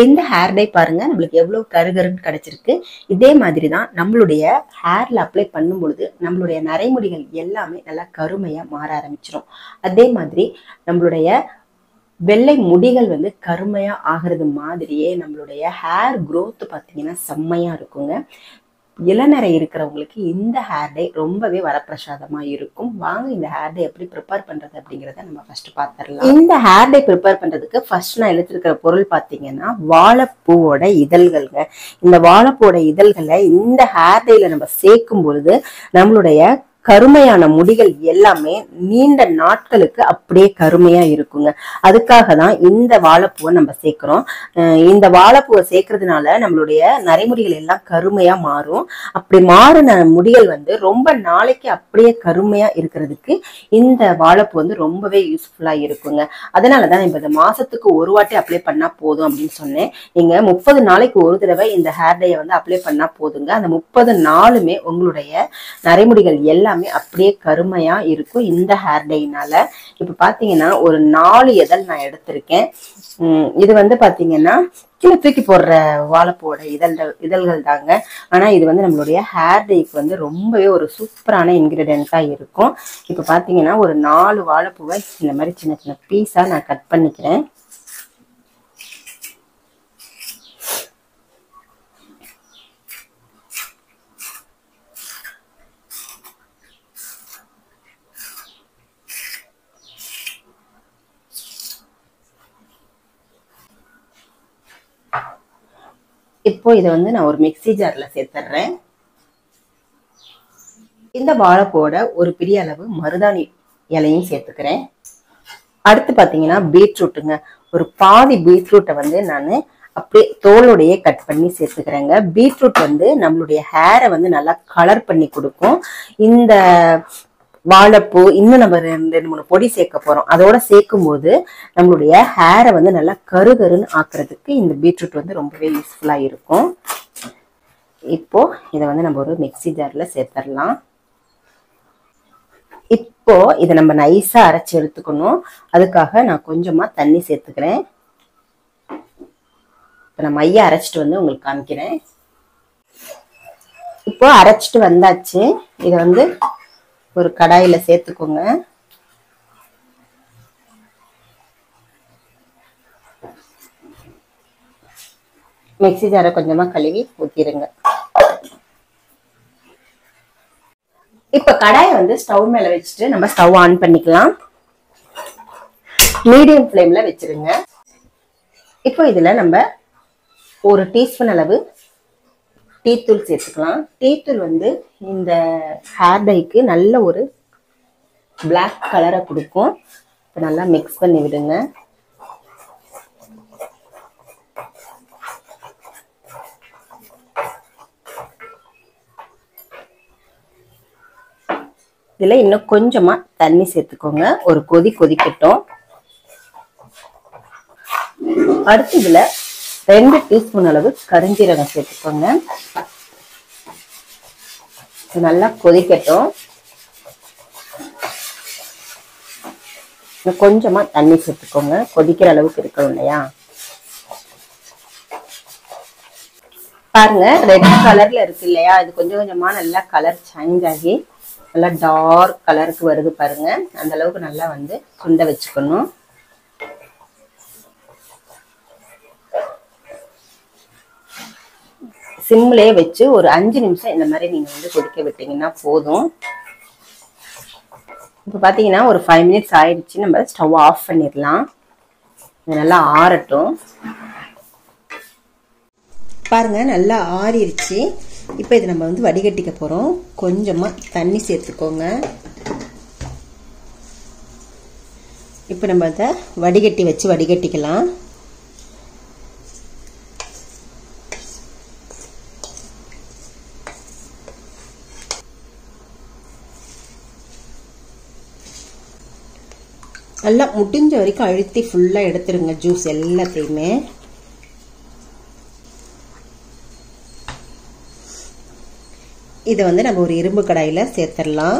இந்த hair dye பாருங்க நம்மளுக்கு எவ்வளவு கருகருன்னு கிடைச்சிருக்கு. இதே மாதிரி தான் நம்மளுடைய ஹேர்ல அப்ளை பண்ணும் பொழுது நம்மளுடைய நரைமுடிகள் எல்லாமே நல்லா கருமையா மாற ஆரம்பிச்சிடும். அதே மாதிரி நம்மளுடைய வெள்ளை முடிகள் வந்து கருமையா ஆகிறது மாதிரியே நம்மளுடைய ஹேர் growth பார்த்தீங்கன்னா செம்மையா இருக்குங்க. இளநரை இருக்கிறவங்களுக்கு இந்த ஹேர் டை ரொம்பவே வரப்பிரசாதமா இருக்கும். வாங்க இந்த ஹேர் டை எப்படி ப்ரிப்பேர் பண்றது அப்படிங்கிறத நம்ம ஃபர்ஸ்ட் பார்த்துடலாம். இந்த ஹேர் டை ப்ரிப்பேர் பண்றதுக்கு ஃபர்ஸ்ட் நான் எடுத்துருக்கிற பொருள் பார்த்தீங்கன்னா வாழைப்பூவோட இதழ்கள்ங்க. இந்த வாழைப்பூவோட இதழ்களை இந்த ஹேர் டைல நம்ம சேர்க்கும் பொழுது நம்மளுடைய கருமையான முடிகள் எல்லாமே நீண்ட நாட்களுக்கு அப்படியே கருமையா இருக்குங்க. அதுக்காக தான் இந்த வாழைப்பூவை நம்ம சேர்க்கிறோம். இந்த வாழைப்பூவை சேர்க்கறதுனால நம்மளுடைய நரைமுடிகள் எல்லாம் கருமையா மாறும். அப்படி மாறின முடிகள் வந்து ரொம்ப நாளைக்கு அப்படியே கருமையா இருக்கிறதுக்கு இந்த வாழைப்பூ வந்து ரொம்பவே யூஸ்ஃபுல்லா இருக்குங்க. அதனாலதான் இப்ப இந்த மாசத்துக்கு ஒரு வாட்டி அப்ளை பண்ணா போதும் அப்படின்னு சொன்னேன். நீங்க 30 நாளைக்கு ஒரு தடவை இந்த ஹேர் டையை வந்து அப்ளை பண்ணா போதுங்க. அந்த 30 நாளுமே உங்களுடைய நரைமுடிகள் எல்லாம் அப்படியே கருமையா இருக்கும் இந்த ஹேர் டைனால. இப்ப பாத்தீங்கன்னா ஒரு 4 இதழ் நான் எடுத்திருக்கேன். இது வந்து பாத்தீங்கன்னா கீழே தூக்கி போடுற வாழைப்பூவோட இதழ்கள் தாங்க. ஆனா இது வந்து நம்மளுடைய ஹேர் டைக்கு வந்து ரொம்பவே ஒரு சூப்பரான இன்கிரீடியன்ட்டா இருக்கும். இப்ப பாத்தீங்கன்னா ஒரு 4 வாழைப்பூவை இந்த மாதிரி சின்ன சின்ன பீஸா நான் கட் பண்ணிக்கிறேன். இப்போ இதை வந்து நான் ஒரு மிக்ஸி ஜார்ல சேர்த்துறேன். இந்த வாழைப்பூவோட ஒரு பெரிய அளவு மருதாணி இலையும் சேர்த்துக்கிறேன். அடுத்து பாத்தீங்கன்னா பீட்ரூட்டுங்க. ஒரு பாதி பீட்ரூட்டை வந்து நான் அப்படியே தோலோடையே கட் பண்ணி சேர்த்துக்கிறேங்க. பீட்ரூட் வந்து நம்மளுடைய ஹேரை வந்து நல்லா கலர் பண்ணி கொடுக்கும். இந்த வாழைப்பூ இன்னும் நம்ம 2-3 பொடி சேர்க்க போறோம். அதோட சேர்க்கும் போது நம்மளுடைய ஹேரை வந்து நல்லா கருகருன்னு ஆக்குறதுக்கு இந்த பீட்ரூட் வந்து ரொம்பவே யூஸ்ஃபுல்லா இருக்கும். இப்போ இதை வந்து நம்ம ஒரு மிக்ஸி ஜார்ல சேர்த்துடலாம். இப்போ இதை நம்ம நைஸா அரைச்சி எடுத்துக்கணும். அதுக்காக நான் கொஞ்சமா தண்ணி சேர்த்துக்கிறேன். இப்போ நான் மைய அரைச்சிட்டு வந்து உங்களுக்கு காமிக்கிறேன். இப்போ அரைச்சிட்டு வந்தாச்சு. இதை வந்து ஒரு கடாயில சேர்த்துக்கோங்க. மிக்ஸி ஜாரை கொஞ்சமா கழுவி ஊத்திடுங்க. இப்ப கடாயை வந்து ஸ்டவ் மேல வச்சுட்டு நம்ம ஸ்டவ் ஆன் பண்ணிக்கலாம். மீடியம் ஃப்ளேம்ல வச்சிருங்க. இப்போ இதுல நம்ம ஒரு டீஸ்பூன் அளவு டீத்தூள் சேர்த்துக்கலாம். டீத்தூள் வந்து இந்த ஹேர் டைக்கு நல்ல ஒரு பிளாக் கலரை கொடுக்கும். இப்போ நல்லா மிக்ஸ் பண்ணி விடுங்க. இதுல இன்னும் கொஞ்சமா தண்ணி சேர்த்துக்கோங்க. ஒரு கொதிக்கட்டும். அடுத்து இதுல 2 டீஸ்பூன் அளவு கருஞ்சீரகம் சேர்த்துக்கோங்க. நல்லா கொதிக்கட்டும். கொஞ்சமா தண்ணி சேர்த்துக்கோங்க. கொதிக்கிற அளவுக்கு இருக்கணும் இல்லையா? பாருங்க ரெட் கலர்ல இருக்கு இல்லையா? இது கொஞ்சம் கொஞ்சமா நல்லா கலர் சேஞ்ச் ஆகி நல்லா டார்க் கலருக்கு வருது பாருங்க. அந்த அளவுக்கு நல்லா வந்து சுண்ட வச்சுக்கணும். சிம்லயே வச்சு ஒரு 5 நிமிஷம் இந்த மாதிரி நீங்க வந்து கொதிக்க விட்டீங்கன்னா போதும். இப்ப பாத்தீங்கன்னா ஒரு 5 மினிட்ஸ் ஆயிடுச்சு. நம்ம ஸ்டவ் ஆஃப் பண்ணிடலாம். நல்லா ஆறட்டும். பாருங்க நல்லா ஆறிடுச்சு. இப்ப இது நம்ம வந்து வடிகட்டிக்க போறோம். கொஞ்சமா தண்ணி சேர்த்துக்கோங்க. இப்ப நம்ம அதை வடிகட்டி வச்சு வடிகட்டிக்கலாம். நல்லா முடிஞ்ச வரைக்கும் அழுத்தி ஃபுல்லா எடுத்துருங்க ஜூஸ் எல்லாத்தையுமே. இதை வந்து நம்ம ஒரு இரும்பு கடாயில சேர்த்துடலாம்.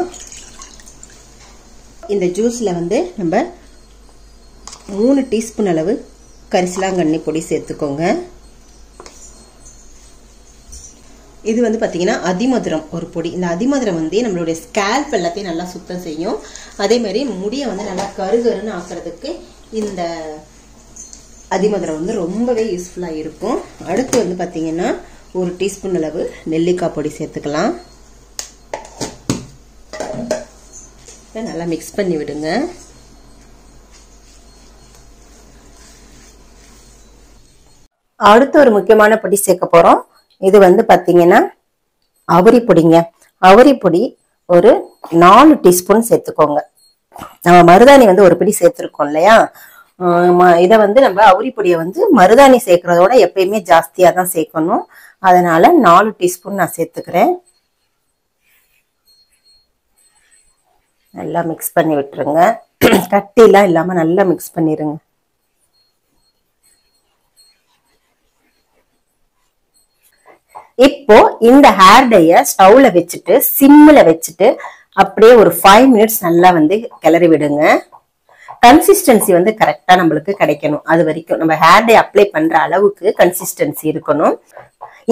இந்த ஜூஸ்ல வந்து நம்ம 3 டீஸ்பூன் அளவு கரிசலாங்கண்ணி பொடி சேர்த்துக்கோங்க. இது வந்து பார்த்தீங்கன்னா அதிமதுரம் ஒரு பொடி. இந்த அதிமதுரம் வந்து நம்மளுடைய ஸ்கேல்ப் எல்லாத்தையும் நல்லா சுத்தம் செய்யும். அதே மாதிரி முடியை வந்து நல்லா கருகருன்னு ஆக்குறதுக்கு இந்த அதிமதுரம் வந்து ரொம்பவே யூஸ்ஃபுல்லாக இருக்கும். அடுத்து வந்து பார்த்தீங்கன்னா 1 டீஸ்பூன் அளவு நெல்லிக்காய் பொடி சேர்த்துக்கலாம். நல்லா மிக்ஸ் பண்ணி விடுங்க. அடுத்து ஒரு முக்கியமான பொடி சேர்க்க போறோம். இது வந்து பாத்தீங்கன்னா அவரி பொடிங்க. அவரி பொடி ஒரு 4 டீஸ்பூன் சேர்த்துக்கோங்க. நம்ம மருதாணி வந்து ஒரு பிடி சேர்த்துருக்கோம் இல்லையா, இதை வந்து நம்ம அவரி பொடியை வந்து மருதாணி சேர்க்கறதோட எப்பயுமே ஜாஸ்தியா தான் சேர்க்கணும். அதனால 4 டீஸ்பூன் நான் சேர்த்துக்கிறேன். நல்லா மிக்ஸ் பண்ணி விட்டுருங்க. கட்டிலாம் இல்லாம நல்லா மிக்ஸ் பண்ணிருங்க. இப்போ இந்த ஹேர் டைய ஸ்டவ்ல வச்சுட்டு சிம்ல வச்சுட்டு அப்படியே ஒரு 5 மினிட்ஸ் நல்லா வந்து கிளறி விடுங்க. கன்சிஸ்டன்சி வந்து கரெக்டா நம்மளுக்கு கிடைக்கணும். அது வரைக்கும் நம்ம ஹேர் டை அப்ளை பண்ற அளவுக்கு கன்சிஸ்டன்சி இருக்கணும்.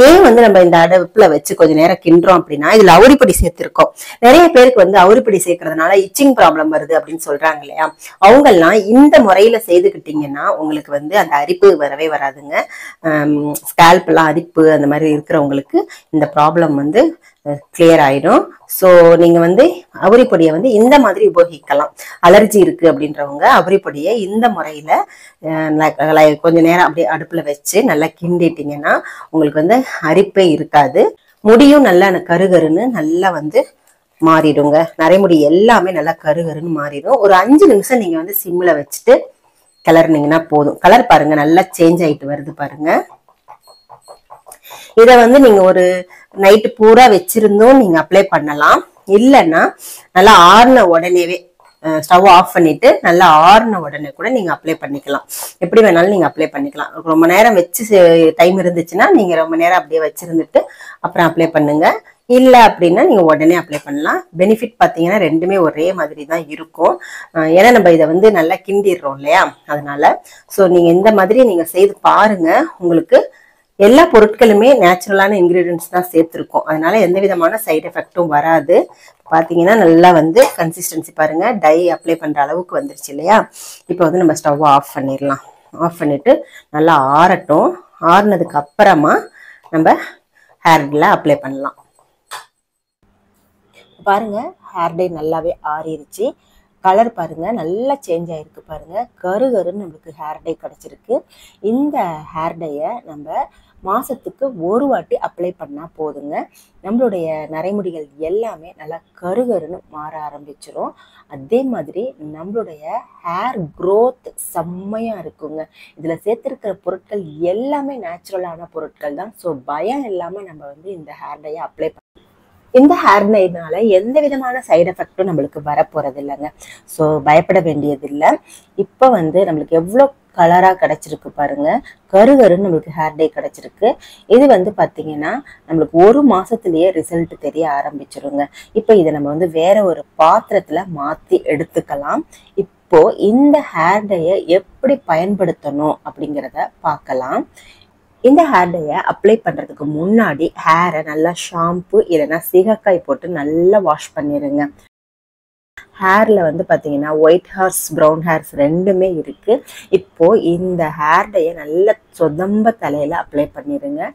ஏன் வந்து நம்ம இந்த அடுப்புல வச்சு கொஞ்ச நேரம் கிண்டுறோம் அப்படின்னா, இதுல அவுரிப்பொடி சேர்த்திருக்கோம். நிறைய பேருக்கு வந்து அவுரிப்பொடி சேர்க்கறதுனால இச்சிங் ப்ராப்ளம் வருது அப்படின்னு சொல்றாங்க இல்லையா, அவங்க எல்லாம் இந்த முறையில செய்துக்கிட்டீங்கன்னா உங்களுக்கு வந்து அந்த அரிப்பு வரவே வராதுங்க. ஸ்கேல்ப் எல்லாம் அரிப்பு அந்த மாதிரி இருக்கிறவங்களுக்கு இந்த ப்ராப்ளம் வந்து கிளியர் ஆயிடும். ஸோ நீங்க வந்து அவுரிப்பொடியை வந்து இந்த மாதிரி உபயோகிக்கலாம். அலர்ஜி இருக்கு அப்படின்றவங்க அவுரிப்பொடியை இந்த முறையில கொஞ்ச நேரம் அப்படியே அடுப்புல வச்சு நல்லா கிண்டிட்டீங்கன்னா உங்களுக்கு வந்து அரிப்பே இருக்காது. முடியும் நல்லா கருகருன்னு நல்லா வந்து மாறிடுங்க. நரைமுடி எல்லாமே நல்லா கருகருன்னு மாறிடும். ஒரு 5 நிமிஷம் நீங்க வந்து சிம்ல வச்சுட்டு கிளறினீங்கன்னா போதும். கலர் பாருங்க நல்லா சேஞ்ச் ஆயிட்டு வருது பாருங்க. இத வந்து நீங்க ஒரு நைட்டு பூரா வச்சிருந்தும் நீங்க அப்ளை பண்ணலாம். இல்லைன்னா நல்லா ஆறுன உடனேவே ஸ்டவ் ஆஃப் பண்ணிட்டு நல்லா ஆறுன உடனே கூட நீங்க அப்ளை பண்ணிக்கலாம். எப்படி வேணாலும் நீங்க அப்ளை பண்ணிக்கலாம். ரொம்ப நேரம் வச்சு டைம் இருந்துச்சுன்னா நீங்க ரொம்ப நேரம் அப்படியே வச்சிருந்துட்டு அப்புறம் அப்ளை பண்ணுங்க. இல்ல அப்படின்னா நீங்க உடனே அப்ளை பண்ணலாம். பெனிஃபிட் பாத்தீங்கன்னா ரெண்டுமே ஒரே மாதிரி தான் இருக்கும். ஏன்னா நம்ம இதை வந்து நல்லா கிண்டிடுறோம் இல்லையா, அதனால சோ நீங்க இந்த மாதிரி நீங்க செய்து பாருங்க. உங்களுக்கு எல்லா பொருட்களுமே நேச்சுரலான இன்கிரீடியன்ஸ் தான் சேர்த்திருக்கோம். அதனால எந்த விதமான சைடு எஃபெக்டும் வராது. பாத்தீங்கன்னா நல்லா வந்து கன்சிஸ்டன்சி பாருங்க, டை அப்ளை பண்ற அளவுக்கு வந்துருச்சு இல்லையா. இப்போ வந்து நம்ம ஸ்டவ் ஆஃப் பண்ணிடலாம். ஆஃப் பண்ணிட்டு நல்லா ஆறட்டும். ஆறுனதுக்கு அப்புறமா நம்ம ஹேர்ல அப்ளை பண்ணலாம். பாருங்க ஹேர் டை நல்லாவே ஆறிடுச்சு. கலர் பாருங்க நல்லா சேஞ்ச் ஆயிருக்கு பாருங்க. கருகருன்னு நம்மளுக்கு ஹேர் டை கிடைச்சிருக்கு. இந்த ஹேர் டைய நம்ம மாசத்துக்கு ஒரு வாட்டி அப்ளை பண்ணா போதுங்க. நம்மளுடைய நரைமுடிகள் எல்லாமே நல்லா கருகருன்னு மாற ஆரம்பிச்சிரும். அதே மாதிரி நம்மளுடைய ஹேர் க்ரோத் செம்மையா இருக்குங்க. இதுல சேர்த்திருக்கிற பொருட்கள் எல்லாமே நேச்சுரலான பொருட்கள் தான். ஸோ பயம் இல்லாம நம்ம வந்து இந்த ஹேர் டைய அப்ளை இந்த ஹேர் டைனால எந்த விதமான சைடு எஃபெக்டும் நம்மளுக்கு வரப்போறது இல்லைங்க. ஸோ பயப்பட வேண்டியது இல்லை. இப்போ வந்து நம்மளுக்கு எவ்வளோ கலரா கிடைச்சிருக்கு பாருங்க. கருகருன்னு நம்மளுக்கு ஹேர் டை கிடைச்சிருக்கு. இது வந்து பாத்தீங்கன்னா நம்மளுக்கு 1 மாசத்திலேயே ரிசல்ட் தெரிய ஆரம்பிச்சிருங்க. இப்போ இதை நம்ம வந்து வேற ஒரு பாத்திரத்துல மாத்தி எடுத்துக்கலாம். இப்போ இந்த ஹேர் டைய எப்படி பயன்படுத்தணும் அப்படிங்கிறத பார்க்கலாம். இந்த ஹேர் டைய அப்ளை பண்றதுக்கு முன்னாடி ஹேரை நல்லா ஷாம்பு இல்லைன்னா சீகக்காய் போட்டு நல்லா வாஷ் பண்ணிடுங்க. ஹேர்ல வந்து பாத்தீங்கன்னா ஒயிட் ஹேர்ஸ் ப்ரௌன் ஹேர்ஸ் ரெண்டுமே இருக்கு. இப்போ இந்த ஹேர் டைய நல்லா சொதம்ப தலையில அப்ளை பண்ணிடுங்க.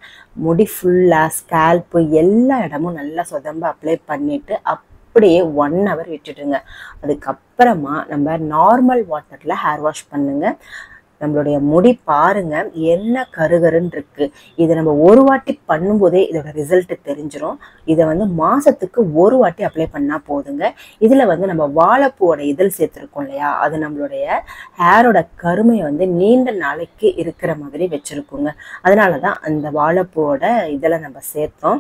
முடி ஃபுல்லா ஸ்கேல்ப்பு எல்லா இடமும் நல்லா சொதம்ப அப்ளை பண்ணிட்டு அப்படியே 1 hour விட்டுடுங்க. அதுக்கப்புறமா நம்ம நார்மல் வாட்டர்ல ஹேர் வாஷ் பண்ணுங்க. நம்மளுடைய முடி பாருங்க என்ன கருகருன்னு இருக்கு. இதை நம்ம ஒரு வாட்டி பண்ணும்போதே இதோட ரிசல்ட் தெரிஞ்சிடும். இதை வந்து மாசத்துக்கு ஒரு வாட்டி அப்ளை பண்ணா போதுங்க. இதுல வந்து நம்ம வாழைப்பூவோட இதழ் சேர்த்திருக்கோம் இல்லையா, அது நம்மளுடைய ஹேரோட கருமையை வந்து நீண்ட நாளைக்கு இருக்கிற மாதிரி வச்சிருக்குங்க. அதனாலதான் அந்த வாழைப்பூவோட இதழை நம்ம சேர்த்தோம்.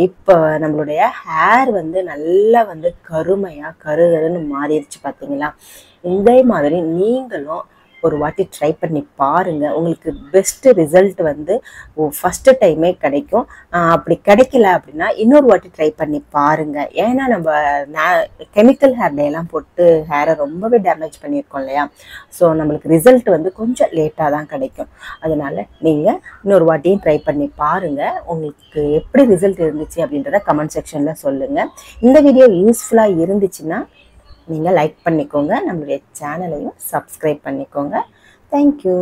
இப்போ நம்மளுடைய ஹேர் வந்து நல்லா வந்து கருமையா கருகருன்னு மாறிடுச்சு பாத்தீங்களா. இதே மாதிரி நீங்களும் ஒரு வாட்டி ட்ரை பண்ணி பாருங்கள். உங்களுக்கு பெஸ்ட்டு ரிசல்ட் வந்து ஃபஸ்ட்டு டைமே கிடைக்கும். அப்படி கிடைக்கல அப்படின்னா இன்னொரு வாட்டி ட்ரை பண்ணி பாருங்கள். ஏன்னா நம்ம கெமிக்கல் ஹேர்லையெல்லாம் போட்டு ஹேரை ரொம்பவே டேமேஜ் பண்ணியிருக்கோம் இல்லையா? ஸோ நம்மளுக்கு ரிசல்ட் வந்து கொஞ்சம் லேட்டாக தான் கிடைக்கும். அதனால் நீங்கள் இன்னொரு வாட்டியும் ட்ரை பண்ணி பாருங்கள். உங்களுக்கு எப்படி ரிசல்ட் இருந்துச்சு அப்படின்றத கமெண்ட் செக்ஷனில் சொல்லுங்கள். இந்த வீடியோ யூஸ்ஃபுல்லாக இருந்துச்சுன்னா நீங்கள் லைக் பண்ணிக்கோங்க. நம்மளுடைய சேனலையும் சப்ஸ்கிரைப் பண்ணிக்கோங்க. தேங்க்யூ.